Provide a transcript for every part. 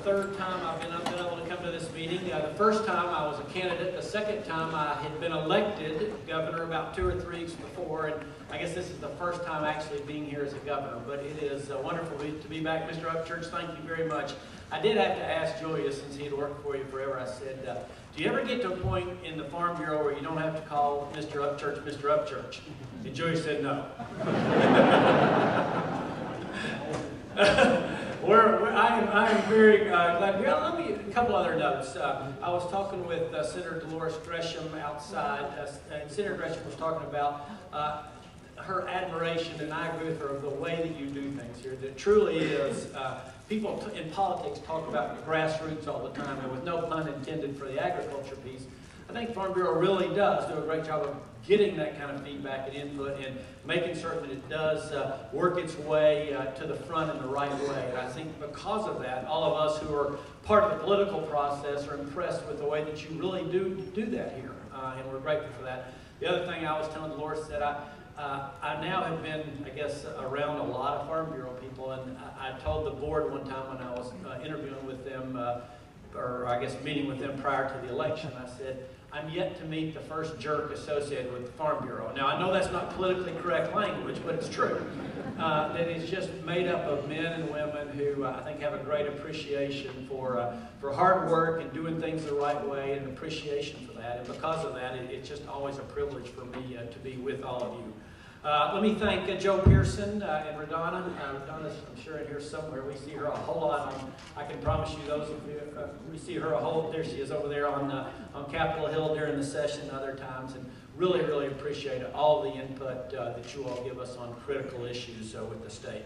third time I've been able to come to this meeting. The first time I was a candidate. The second time I had been elected governor about 2 or 3 weeks before, and I guess this is the first time actually being here as a governor. But it is wonderful to be back. Mr. Upchurch, thank you very much. I did have to ask Julia, since he had worked for you forever, I said, do you ever get to a point in the Farm Bureau where you don't have to call Mr. Upchurch Mr. Upchurch? And Julia said no. I am very glad. Well, let me a couple other notes. I was talking with Senator Dolores Gresham outside, and Senator Gresham was talking about her admiration, and I agree with her, of the way that you do things here. That truly is, people in politics talk about grassroots all the time, and with no pun intended for the agriculture piece. I think Farm Bureau really does do a great job of getting that kind of feedback and input and making certain that it does work its way to the front in the right way. And I think because of that, all of us who are part of the political process are impressed with the way that you really do that here. And we're grateful for that. The other thing I was telling Dolores that I now have been, I guess, around a lot of Farm Bureau people, and I told the board one time when I was interviewing with them, or I guess meeting with them prior to the election, I said, I'm yet to meet the first jerk associated with the Farm Bureau. Now, I know that's not politically correct language, but it's true. That it's just made up of men and women who I think have a great appreciation for hard work and doing things the right way, and appreciation for that. And because of that, it's just always a privilege for me to be with all of you. Let me thank Joe Pearson and Radonna. Radonna's, I'm sure, in here somewhere. We see her a whole lot. I can promise you, those of you, we see her a whole, there she is over there on Capitol Hill during the session and other times. And really, really appreciate all the input that you all give us on critical issues with the state.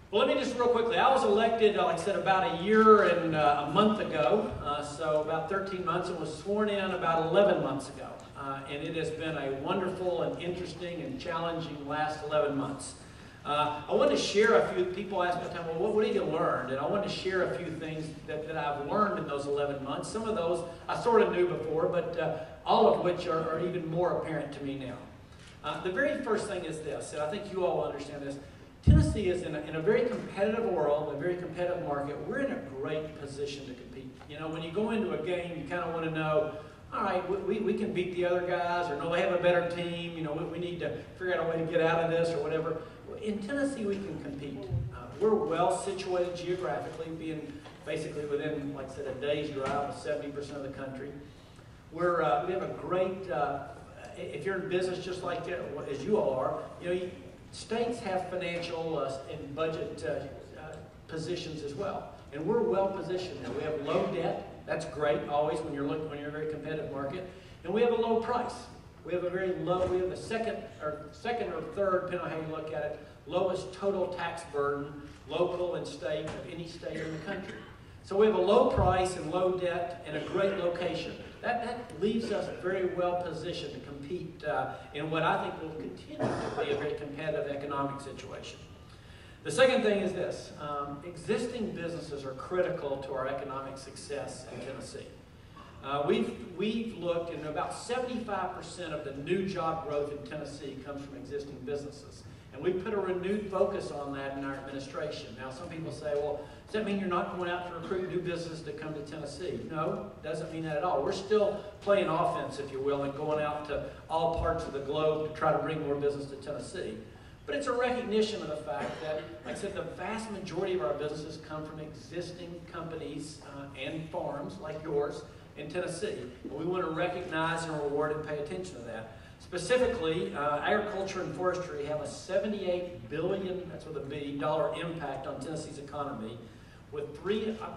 Well, let me just real quickly, I was elected, like I said, about a year and a month ago, so about 13 months, and was sworn in about 11 months ago. And it has been a wonderful and interesting and challenging last 11 months. I wanted to share a few, people ask me all the time, well, what have you learned? And I wanted to share a few things that I've learned in those 11 months. Some of those I sort of knew before, but all of which are even more apparent to me now. The very first thing is this, and I think you all understand this. Tennessee is in a very competitive world, a very competitive market. We're in a great position to compete. You know, when you go into a game, you kind of want to know, all right, we can beat the other guys, or no, they have a better team. You know, we need to figure out a way to get out of this or whatever. In Tennessee, we can compete. We're well situated geographically, being basically within, like I said, a day's drive of 70% of the country. We have a great, if you're in business just like as you all are, you know, states have financial and budget positions as well, and we're well positioned there. We have low debt. That's great always when you're in a very competitive market, and we have a low price. We have a very low. We have the second or third, depending on how you look at it, lowest total tax burden, local and state, of any state in the country. So we have a low price and low debt and a great location. That leaves us very well positioned to compete in what I think will continue to be a very competitive economic situation. The second thing is this. Existing businesses are critical to our economic success in Tennessee. We've looked, and about 75% of the new job growth in Tennessee comes from existing businesses. And we put a renewed focus on that in our administration. Now, some people say, well, does that mean you're not going out to recruit new business to come to Tennessee? No, doesn't mean that at all. We're still playing offense, if you will, and going out to all parts of the globe to try to bring more business to Tennessee. But it's a recognition of the fact that, like I said, the vast majority of our businesses come from existing companies and farms like yours in Tennessee. And we want to recognize and reward and pay attention to that. Specifically, agriculture and forestry have a $78 billion, that's with a B, dollar impact on Tennessee's economy, with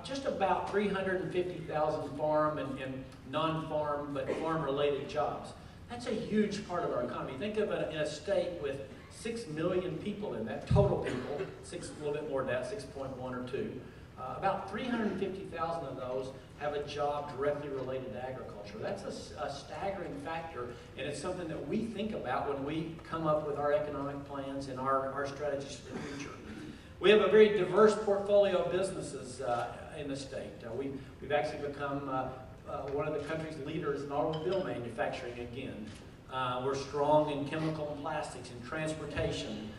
just about 350,000 farm and non-farm but farm-related jobs. That's a huge part of our economy. Think of it in a state with 6 million people in that, total people, a little bit more than that, 6.1 or 2. About 350,000 of those have a job directly related to agriculture. That's a staggering factor, and it's something that we think about when we come up with our economic plans and our strategies for the future. We have a very diverse portfolio of businesses in the state. We've actually become one of the country's leaders in automobile manufacturing again. We're strong in chemical and plastics and transportation.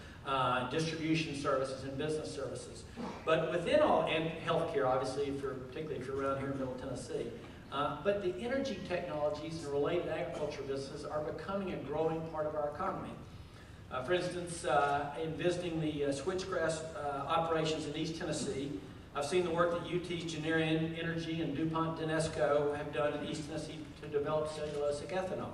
distribution services and business services. But within all, and healthcare, obviously, particularly if you're around here in Middle Tennessee. But the energy technologies and related agriculture businesses are becoming a growing part of our economy. For instance, in visiting the switchgrass operations in East Tennessee, I've seen the work that UT's Genera Energy and DuPont Denesco have done in East Tennessee to develop cellulosic ethanol.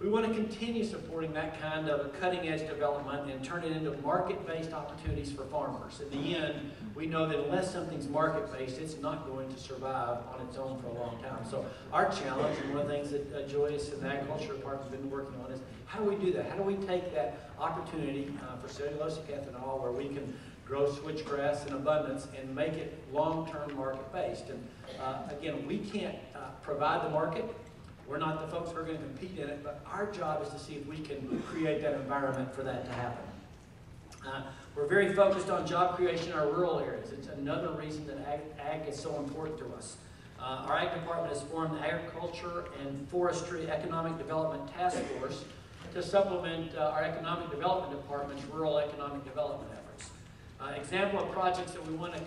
We want to continue supporting that kind of cutting-edge development and turn it into market-based opportunities for farmers. In the end, we know that unless something's market-based, it's not going to survive on its own for a long time. So our challenge, and one of the things that Joyce and the Agriculture Department have been working on, is how do we do that? How do we take that opportunity for cellulosic ethanol, where we can grow switchgrass in abundance, and make it long-term market-based? And again, we can't provide the market. We're not the folks who are going to compete in it, but our job is to see if we can create that environment for that to happen. We're very focused on job creation in our rural areas. It's another reason that ag is so important to us. Our Ag Department has formed the Agriculture and Forestry Economic Development Task Force to supplement our Economic Development Department's rural economic development efforts. Example of projects that we want to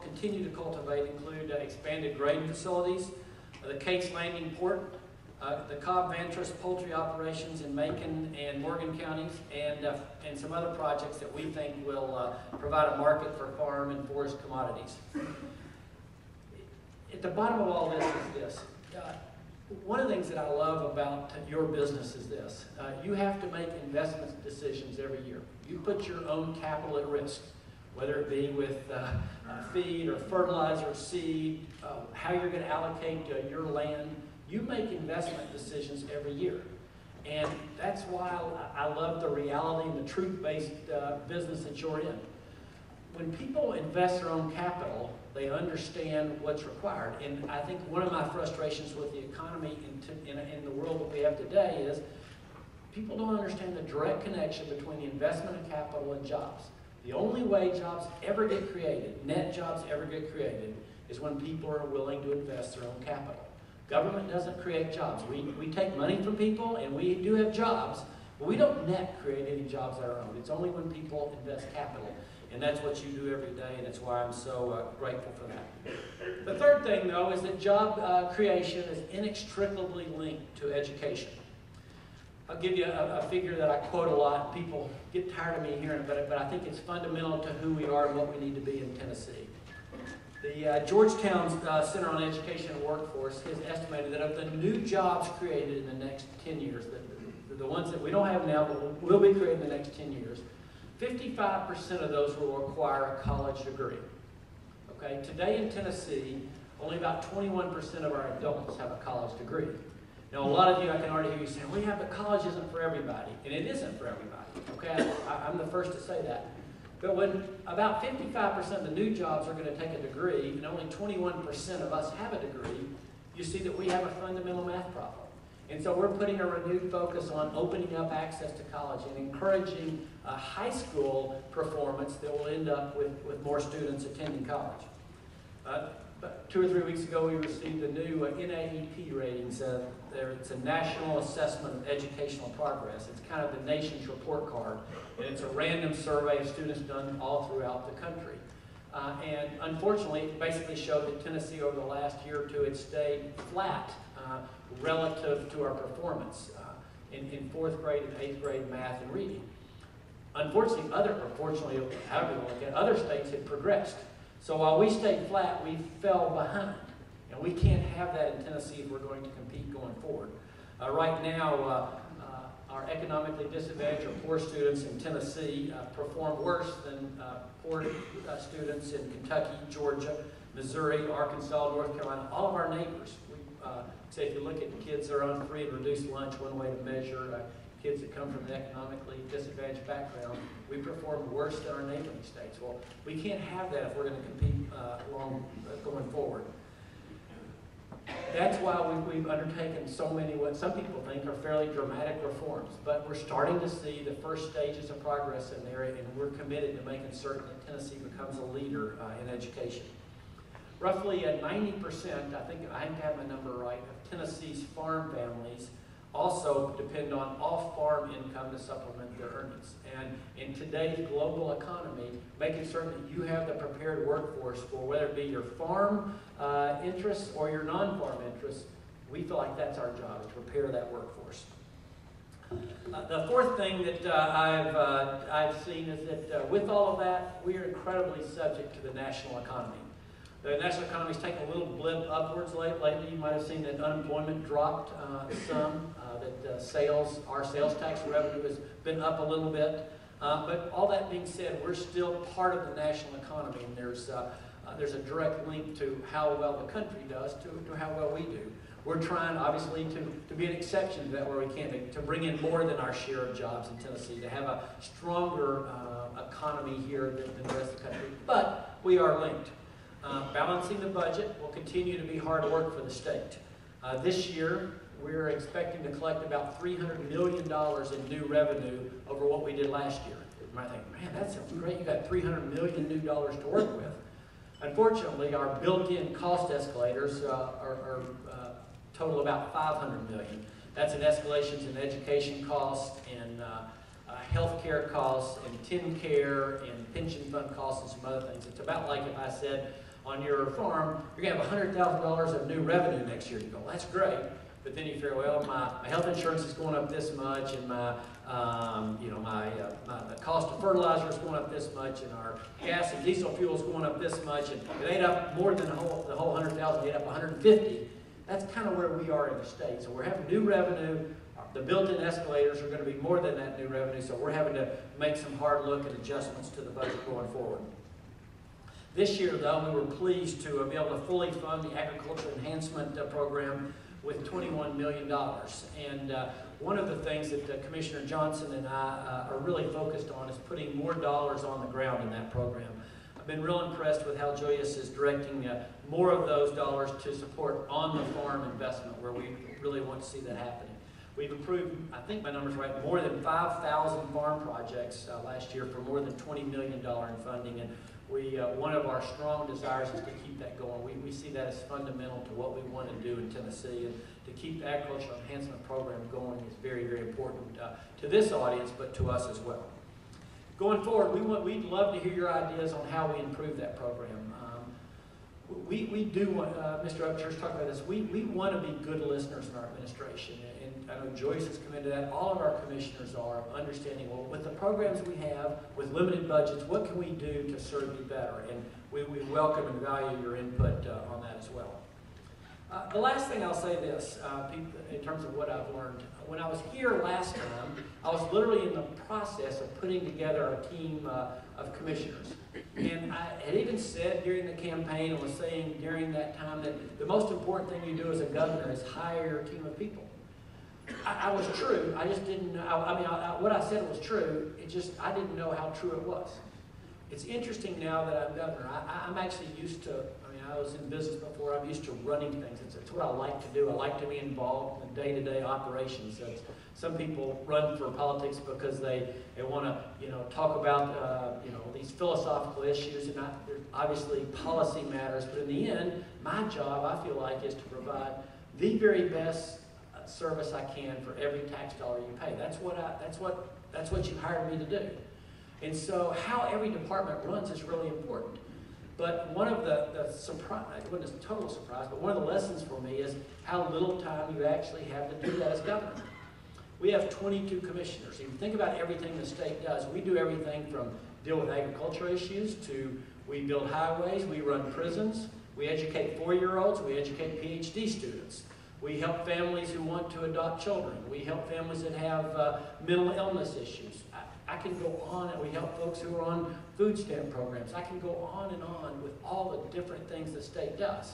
continue to cultivate include expanded grain facilities, the Cates Landing Port, the Cobb Vantras poultry operations in Macon and Morgan counties, and some other projects that we think will provide a market for farm and forest commodities. At the bottom of all this is this. One of the things that I love about your business is this. You have to make investment decisions every year. You put your own capital at risk, whether it be with feed or fertilizer, seed, how you're going to allocate your land. You make investment decisions every year. And that's why I love the reality and the truth-based business that you're in. When people invest their own capital, they understand what's required. And I think one of my frustrations with the economy in the world that we have today is people don't understand the direct connection between the investment of capital and jobs. The only way jobs ever get created, net jobs ever get created, is when people are willing to invest their own capital. Government doesn't create jobs. We take money from people, and we do have jobs, but we don't net create any jobs of our own. It's only when people invest capital, and that's what you do every day, and that's why I'm so grateful for that. The third thing, though, is that job creation is inextricably linked to education. I'll give you a figure that I quote a lot. People get tired of me hearing it, but I think it's fundamental to who we are and what we need to be in Tennessee. The Georgetown Center on Education and Workforce has estimated that of the new jobs created in the next 10 years, the ones that we don't have now but will be created in the next 10 years, 55% of those will require a college degree. Okay? Today in Tennessee, only about 21% of our adults have a college degree. Now, a lot of you, I can already hear you saying, well, yeah, but college isn't for everybody. And it isn't for everybody. Okay? I'm the first to say that. But when about 55% of the new jobs are going to take a degree, and only 21% of us have a degree, you see that we have a fundamental math problem. And so we're putting a renewed focus on opening up access to college and encouraging high school performance that will end up with more students attending college. But 2 or 3 weeks ago, we received the new NAEP ratings. It's a National Assessment of Educational Progress. It's kind of the nation's report card, and it's a random survey of students done all throughout the country. And unfortunately, it basically showed that Tennessee over the last year or two had stayed flat relative to our performance in 4th grade and 8th grade math and reading. Unfortunately, however you look at it, other states had progressed. So while we stayed flat, we fell behind. And we can't have that in Tennessee if we're going to compete going forward. Right now, our economically disadvantaged or poor students in Tennessee perform worse than poor students in Kentucky, Georgia, Missouri, Arkansas, North Carolina, all of our neighbors. Say if you look at kids that are on free and reduced lunch, one way to measure kids that come from an economically disadvantaged background, we perform worse than our neighboring states. Well, we can't have that if we're going to compete going forward. That's why we've undertaken so many what some people think are fairly dramatic reforms. But we're starting to see the first stages of progress in there, and we're committed to making certain that Tennessee becomes a leader in education. Roughly 90%, I think I have my number right, of Tennessee's farm families also depend on off-farm income to supplement their earnings. And in today's global economy, making certain that you have the prepared workforce for whether it be your farm interests or your non-farm interests, we feel like that's our job, is to prepare that workforce. The fourth thing that I've seen is that with all of that, we are incredibly subject to the national economy. The national economy has taken a little blip upwards lately. You might have seen that unemployment dropped some, that our sales tax revenue has been up a little bit. But all that being said, we're still part of the national economy, and there's a direct link to how well the country does to how well we do. We're trying, obviously, to be an exception to that where we can, to bring in more than our share of jobs in Tennessee, to have a stronger economy here than the rest of the country. But we are linked. Balancing the budget will continue to be hard work for the state. This year, we're expecting to collect about $300 million in new revenue over what we did last year. You might think, man, that sounds great. You got $300 million new dollars to work with. Unfortunately, our built-in cost escalators are total about $500 million. That's in escalations in education costs and health care costs and tin care and pension fund costs and some other things. It's about like if I said on your farm, you're going to have $100,000 of new revenue next year. You go, well, that's great. But then you figure, well, my health insurance is going up this much, and the cost of fertilizer is going up this much, and our gas and diesel fuel is going up this much, and it ate up more than the whole 100,000. It ate up 150. That's kind of where we are in the state. So we're having new revenue. The built-in escalators are going to be more than that new revenue, so we're having to make some hard look and adjustments to the budget going forward. This year, though, we were pleased to be able to fully fund the Agriculture Enhancement Program with $21 million. And one of the things that Commissioner Johnson and I are really focused on is putting more dollars on the ground in that program. I've been real impressed with how Julius is directing more of those dollars to support on-the-farm investment, where we really want to see that happening. We've approved, I think my number's right, more than 5,000 farm projects last year for more than $20 million in funding. And one of our strong desires is to keep that going. We see that as fundamental to what we want to do in Tennessee, and to keep the Agricultural Enhancement Program going is very, very important to this audience, but to us as well. Going forward, we'd love to hear your ideas on how we improve that program. We do want, Mr. Upchurch talked about this, we want to be good listeners in our administration, and I know Joyce has committed to that. All of our commissioners are understanding, well, with the programs we have, with limited budgets, what can we do to serve you better? And we welcome and value your input on that as well. The last thing I'll say this, in terms of what I've learned. When I was here last time, I was literally in the process of putting together a team of commissioners. And I had even said during the campaign, and was saying during that time, that the most important thing you do as a governor is hire your team of people. I was true. I just didn't know. What I said was true. I didn't know how true it was. It's interesting now that I'm governor. I'm actually used to, I was in business before. I'm used to running things. It's what I like to do. I like to be involved in day-to-day operations. Some people run for politics because they want to, talk about, these philosophical issues, and obviously policy matters. But in the end, my job, I feel like, is to provide the very best service I can for every tax dollar you pay. That's what you hired me to do. And so how every department runs is really important. But one of the surprise, it wasn't a total surprise, but one of the lessons for me is how little time you actually have to do that as governor. We have 22 commissioners. If you think about everything the state does, we do everything from deal with agriculture issues to we build highways, we run prisons, we educate 4-year-olds, we educate PhD students. We help families who want to adopt children. We help families that have mental illness issues. I can go on, and we help folks who are on food stamp programs. I can go on and on with all the different things the state does.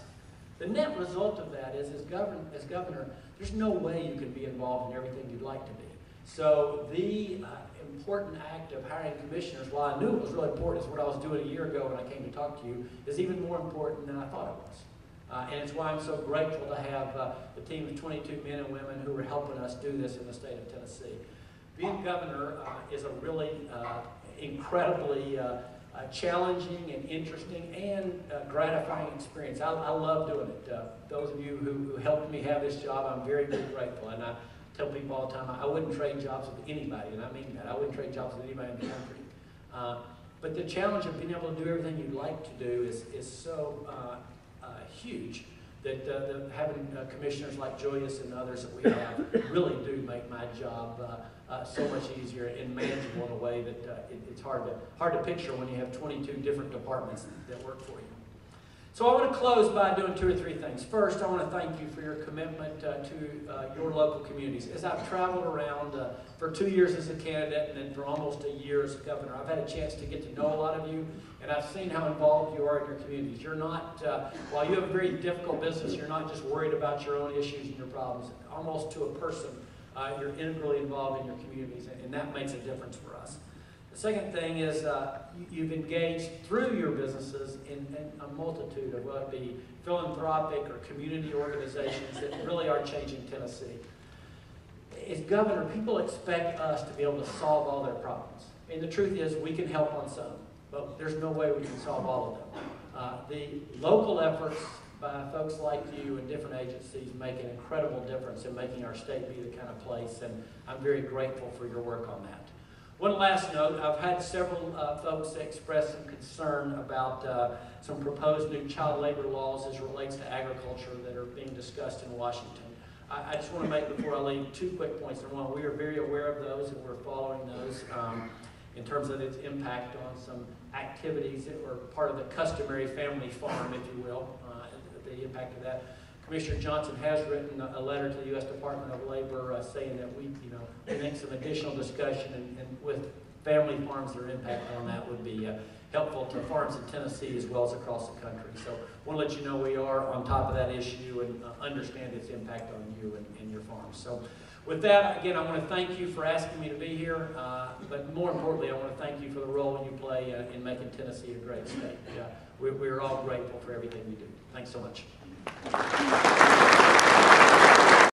The net result of that is, as governor, there's no way you can be involved in everything you'd like to be. So the important act of hiring commissioners, while I knew it was really important, is what I was doing a year ago when I came to talk to you, is even more important than I thought it was. And it's why I'm so grateful to have the team of 22 men and women who are helping us do this in the state of Tennessee. Being governor is a really incredibly challenging and interesting and gratifying experience. I love doing it. Those of you who helped me have this job, I'm very, very grateful. And tell people all the time, I wouldn't trade jobs with anybody, and I mean that. I wouldn't trade jobs with anybody in the country. But the challenge of being able to do everything you'd like to do is so huge that having commissioners like Julius and others that we have really do make my job so much easier and manageable in a way that it's hard to picture when you have 22 different departments that work for you. So I want to close by doing 2 or 3 things. First, I want to thank you for your commitment to your local communities. As I've traveled around for 2 years as a candidate and then for almost a year as governor, I've had a chance to get to know a lot of you, and I've seen how involved you are in your communities. You're not, while you have a very difficult business, you're not just worried about your own issues and your problems. Almost to a person, you're integrally involved in your communities, and that makes a difference for us. The second thing is you've engaged through your businesses in a multitude of, whether it be philanthropic or community organizations that really are changing Tennessee. As governor, people expect us to be able to solve all their problems. And the truth is we can help on some, but there's no way we can solve all of them. The local efforts by folks like you and different agencies make an incredible difference in making our state be the kind of place, and I'm very grateful for your work on that. One last note, I've had several folks express some concern about some proposed new child labor laws as it relates to agriculture that are being discussed in Washington. I just want to make, before I leave, 2 quick points. Number one, we are very aware of those and we're following those in terms of its impact on some activities that were part of the customary family farm, if you will, the impact of that. Commissioner Johnson has written a letter to the U.S. Department of Labor saying that we need some additional discussion, and with family farms, their impact on that would be helpful to farms in Tennessee as well as across the country. So I want to let you know we are on top of that issue and understand its impact on you and your farms. So with that, again, I want to thank you for asking me to be here, but more importantly, I want to thank you for the role you play in making Tennessee a great state. We're all grateful for everything you do. Thanks so much.